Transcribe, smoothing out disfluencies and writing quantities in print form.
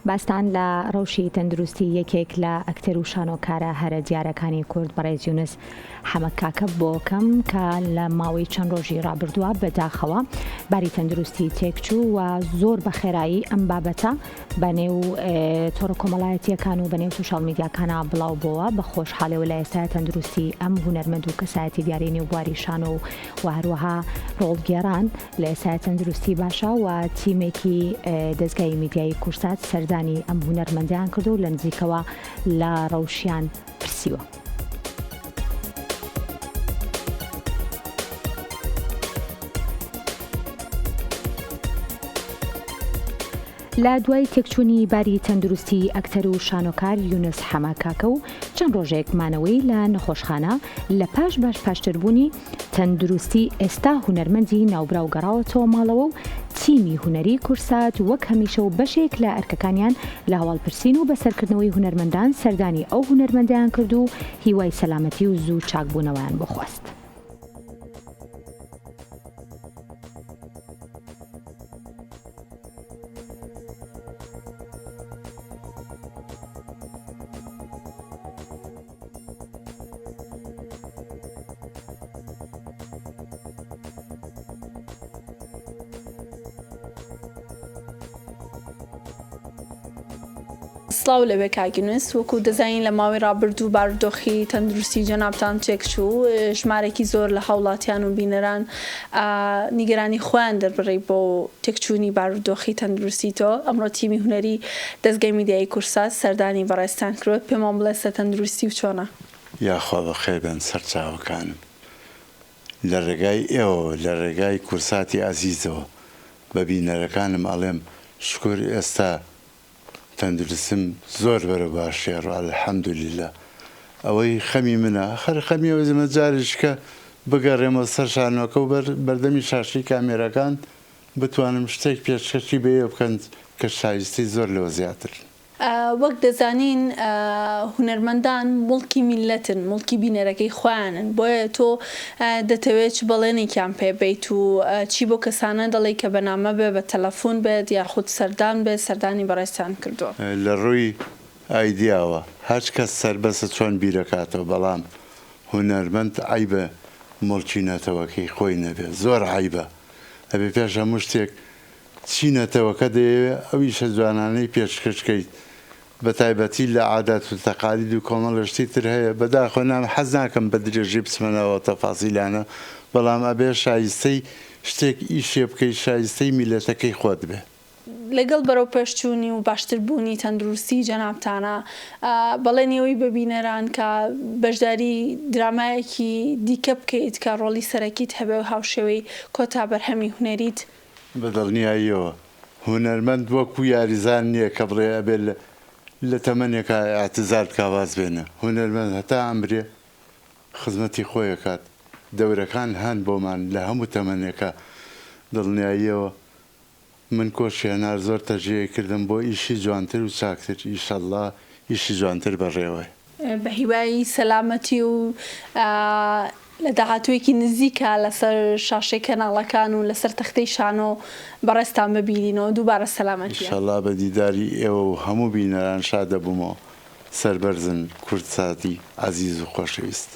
باستان لە ڕەوشی تەندروستی یەکێک لە ئەکتەر و شانۆکارە هەرە دیارەکانی کورد بەڕێز یونس حەمەد کاکە بۆکەم کە لە ماوەی چەند ڕۆژی ڕابردووە بەداخەوە باری تەندروستی تێکچوو و زۆر بە خێرایی ئەم بابەتە بەنێو تۆڕە کۆمەڵایەتیەکان و بەنێو سوشال میدیاکانە بڵاو بووە بە خۆشحاڵیەوە لە ئێستا تەندروستی ئەم هونەرمەند و کەسایەتی دیاری نێوبواری شانۆ و هەروەها ڕۆڵگێڕان لە ئێستا تەندروستی باشە و تیمێکی دەستگای میدیایی کورسات سەردانی ئەم هونەرمەندیان کردو و لە نزیکەوە لە ڕەوشیان پرسیوە. لە دوای تێکچوونی باری تەندروستی ئەکتەر و شانۆکار یونس حەمەد کاکە و چەند ڕۆژێک مانەوەی لە نەخۆشخانە لە پاشتربوونی تەندروستی ئێستا هونەرمەندی ناوبراو گەڕاوەتەوە ماڵەوە و تیمی هونەری کورسات وەک هەمیشە و بەشێک لە ئەرکەکانیان لە هەواڵپرسین و بەسەرکردنەوەی هونەرمەندان سەردانی ئەو هونەرمەندیان کرد و هیوای سەلامەتی و زوو چاکبوونەوەیان بۆ خواست. سڵاو لەوێ کاگینس وەکو دەزانین لە ماوەی ڕابردوو بارودۆخی تەندروستی جەنابتان تێکچوو ژمارێکی زۆر لە هاوڵاتیان و بینەران نیگەرانی خۆیان دەربڕی بۆ تێکچوونی بارودۆخی تەندروستیتەوە ئەمڕۆ تیمی هونەری دەستگای میدیایی کورسات سەردانی بەڕێستان کرد پێمان بڵێ سە تەندروستی و چۆنە؟ یاخوا بەخێر بن سەرچاوەکانم لە ڕێگای ئێوە لە ڕێگای کورساتی ئازیزەوە بە بینەرەکانم ئەڵێم شکر ئێستا تەندروستم زۆر بەرە باشێڕ ئەلحەمدولیلا ئەوەی خەمی منە خەمیەوە زمە جاریشکە بگەڕێمە سەر شانۆکە و بەردەمی شاشی کامێرەکان بتوانم شتێک پێشکەشی بێ بکەن کە شایستی زۆر لەوە زیاتر. وەک دەزانین هونەرمەندان مڵکی میلەتن مڵکی بینەرەکەی خۆیانن بۆیە تۆ دەتەوێت چ بەڵێنێکیان پێ بێیت و چی بۆ کەسانە دەڵێ کە بەنامە بێ بە تەلەفۆن بێت یاخود سەردان بێت سەردانی بەڕێستان کردووە لە ڕووی ئایدیاوە هەر کەس سەربەسە چۆن بیرەکاتەوە بەڵام هونەرمەند عیبە مڵکی نەتەوەکەی خۆی نەبێت زۆر عیبە ئەبێ پێش هەموو شتێک چی نەتەوەکە دەیەوێت ئەویشە جوانانەی پێشکەشکەیت بە تایبەتی لە عادات و تەقالید و کۆمەڵ شتی تر هەیە بەداخۆ نام حەز ناکەم بە درێژی بچمەنەوە تەفاسیلانە بەڵام ئەبێ شایستەی شتێک ئیشێ بکەی شایستەی میلەتەکەی خۆت بێ. لەگەڵ بەرەو پێشچوونی و باشتربوونی تەندروستی جەنابتانە بەڵێنیەوەی ببینەران کە بەشداری درامایەکی دیکە بکەیت کە ڕۆڵی سەرەکیت هەبێ و هاوشێوەی کۆتا بەرهەمی هونەریت بەدڵنیاییەوە هونەرمەند وەکو یاریزان نییە کە بڵێ ئەبێ لە تەمەنێکە ئاعتزار بکاواز بێنە هونەرمەند هەتا ئەمرێ خزمەتی خۆیە کات دەورەکان هەن بۆمان لە هەموو تەمەنێکە دڵنیاییەوە من کۆشی هەنار زۆر تەژەیە کردم بۆ ئیشی جوانتر و چاکتر ئیشەڵڵا ئیشی جوانتر بەڕێوەی بە هیوای سەلامەتی و لە داهاتوویەکی نزیکە لەسەر شاشەی کەناڵەکان و لەسەر تەختەی شانۆ بەڕێستان ببینینەوە دووبارە سەلامەتی ئینشەڵڵا بە دیداری ئێوە و هەموو بینەران شادە بوومەوە سەربەرزن کورساتی عەزیز و خۆشەویست.